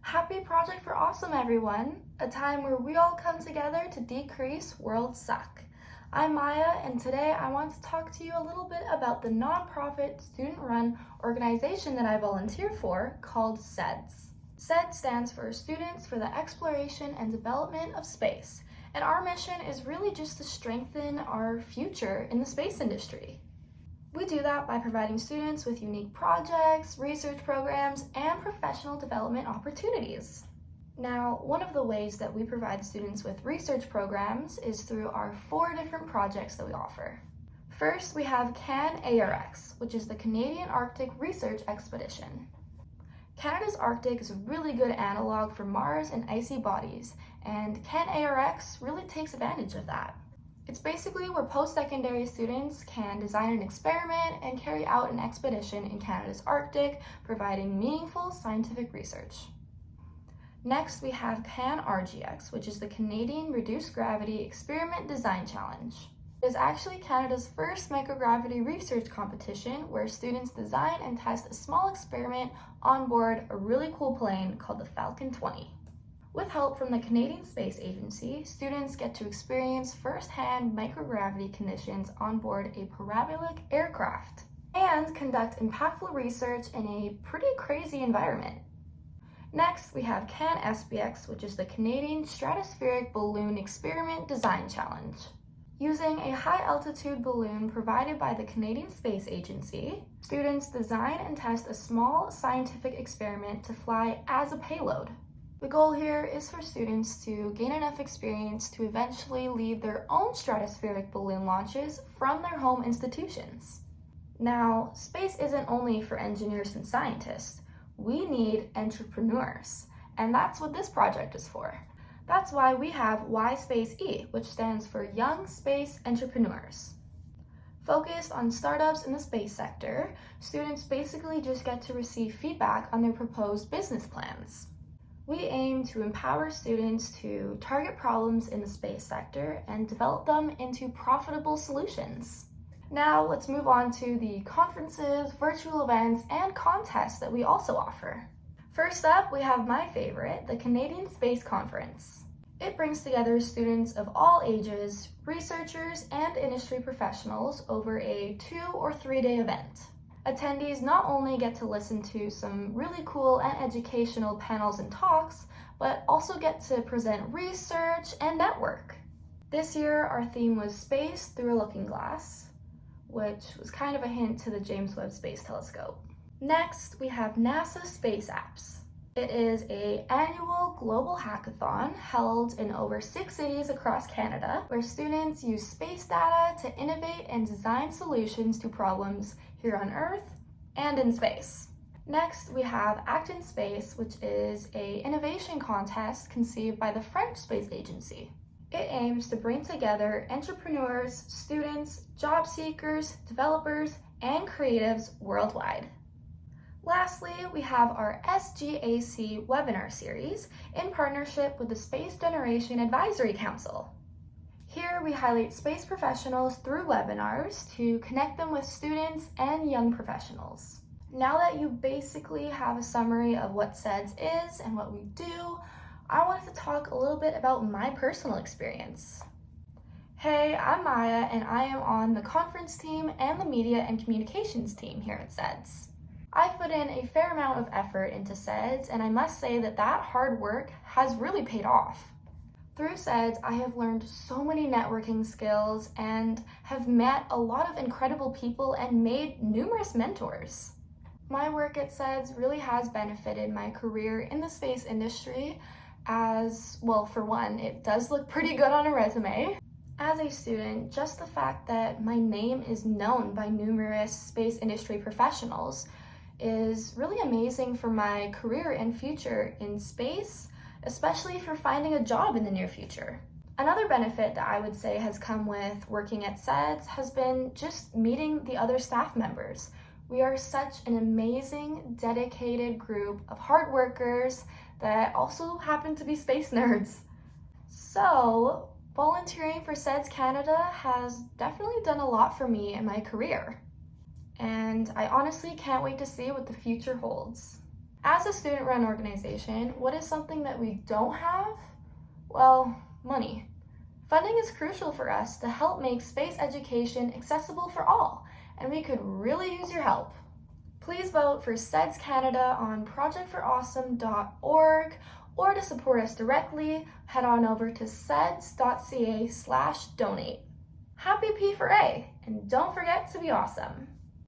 Happy Project for Awesome, everyone! A time where we all come together to decrease world suck. I'm Maya, and today I want to talk to you a little bit about the nonprofit student-run organization that I volunteer for called SEDS. SEDS stands for Students for the Exploration and Development of Space, and our mission is really just to strengthen our future in the space industry. We do that by providing students with unique projects, research programs, and professional development opportunities. Now, one of the ways that we provide students with research programs is through our 4 different projects that we offer. First, we have CAN-ARX, which is the Canadian Arctic Research Expedition. Canada's Arctic is a really good analog for Mars and icy bodies, and CAN-ARX really takes advantage of that. It's basically where post-secondary students can design an experiment and carry out an expedition in Canada's Arctic, providing meaningful scientific research. Next, we have CAN-RGX, which is the Canadian Reduced Gravity Experiment Design Challenge. It is actually Canada's first microgravity research competition where students design and test a small experiment on board a really cool plane called the Falcon 20. With help from the Canadian Space Agency, students get to experience first-hand microgravity conditions on board a parabolic aircraft and conduct impactful research in a pretty crazy environment. Next, we have CAN-SBX, which is the Canadian Stratospheric Balloon Experiment Design Challenge. Using a high-altitude balloon provided by the Canadian Space Agency, students design and test a small scientific experiment to fly as a payload. The goal here is for students to gain enough experience to eventually lead their own stratospheric balloon launches from their home institutions. Now, space isn't only for engineers and scientists. We need entrepreneurs, and that's what this project is for. That's why we have YSpaceE, which stands for Young Space Entrepreneurs. Focused on startups in the space sector, students basically just get to receive feedback on their proposed business plans. We aim to empower students to target problems in the space sector and develop them into profitable solutions. Now let's move on to the conferences, virtual events, and contests that we also offer. First up, we have my favorite, the Canadian Space Conference. It brings together students of all ages, researchers, and industry professionals over a 2- or 3-day event. Attendees not only get to listen to some really cool and educational panels and talks, but also get to present research and network. This year, our theme was Space Through a Looking Glass, which was kind of a hint to the James Webb Space Telescope. Next, we have NASA Space Apps. It is an annual global hackathon held in over 6 cities across Canada, where students use space data to innovate and design solutions to problems here on Earth and in space. Next, we have Act in Space, which is an innovation contest conceived by the French Space Agency. It aims to bring together entrepreneurs, students, job seekers, developers, and creatives worldwide. Lastly, we have our SGAC webinar series in partnership with the Space Generation Advisory Council. Here we highlight space professionals through webinars to connect them with students and young professionals. Now that you basically have a summary of what SEDS is and what we do, I wanted to talk a little bit about my personal experience. Hey, I'm Maya, and I am on the conference team and the media and communications team here at SEDS. I've put in a fair amount of effort into SEDS, and I must say that hard work has really paid off. Through SEDS, I have learned so many networking skills and have met a lot of incredible people and made numerous mentors. My work at SEDS really has benefited my career in the space industry as, well, for one, it does look pretty good on a resume. As a student, just the fact that my name is known by numerous space industry professionals is really amazing for my career and future in space, especially for finding a job in the near future. Another benefit that I would say has come with working at SEDS has been just meeting the other staff members. We are such an amazing, dedicated group of hard workers that also happen to be space nerds. So, volunteering for SEDS-Canada has definitely done a lot for me in my career. And I honestly can't wait to see what the future holds. As a student-run organization, what is something that we don't have? Well, money. Funding is crucial for us to help make space education accessible for all, and we could really use your help. Please vote for SEDS-Canada on projectforawesome.org, or to support us directly, head on over to seds.ca/donate. Happy P4A, and don't forget to be awesome!